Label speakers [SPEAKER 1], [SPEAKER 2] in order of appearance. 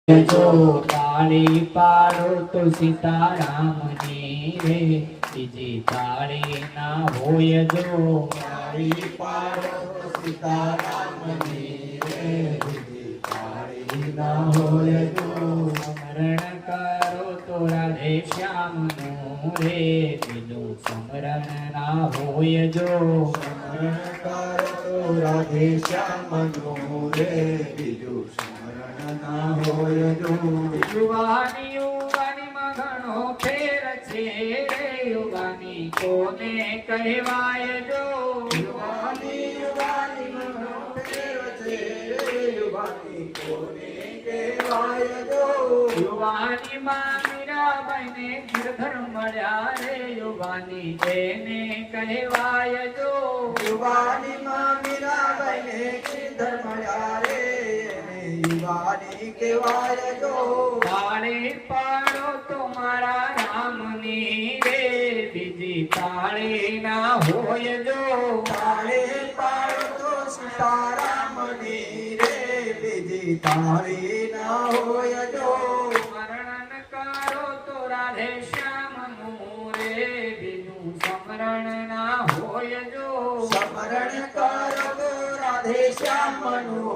[SPEAKER 1] જો તાળી પાડો તો સીતારામની રે, બીજી તાળી ના હોય જો
[SPEAKER 2] તાળી પાડો તો સીતારામની રે, બીજી તાળી ના હોય જો.
[SPEAKER 1] સ્મરણ કરો તો રાધે શ્યામનું રે, બીજું સ્મરણ ના હોય જો
[SPEAKER 2] સ્મરણ કરો તો રાધે શ્યામનું રે, બીજું સ્મરણ ના હોય જો.
[SPEAKER 1] યુવાની યુવાનીમાં ઘણો ફેર છે રે, યુવાની કોને કહેવાય જો
[SPEAKER 2] યુવાની યુવાનીમાં ઘણો ફેર છે રે, યુવાની કોને કહેવાય જો.
[SPEAKER 1] યુવાનીમાં મીરાબાઈને ગિરધર મળ્યા રે, યુવાની તેને કહેવાય જો
[SPEAKER 2] યુવાનીમાં મીરાબાઈને ગિરધર મળ્યા રે, યુવાની કહેવાય જો.
[SPEAKER 1] તાળી પાડો તો મારા રામની રે, બીજી તાળી ના હોય જો
[SPEAKER 2] તાળી પાડો તો સીતારામની રે, બીજી તાળી ના હોય જો.
[SPEAKER 1] સ્મરણ કરો તો રાધે શ્યામનું રે, બીજું સ્મરણ ના હોય જો
[SPEAKER 2] સ્મરણ કરો તો રાધે શ્યામનું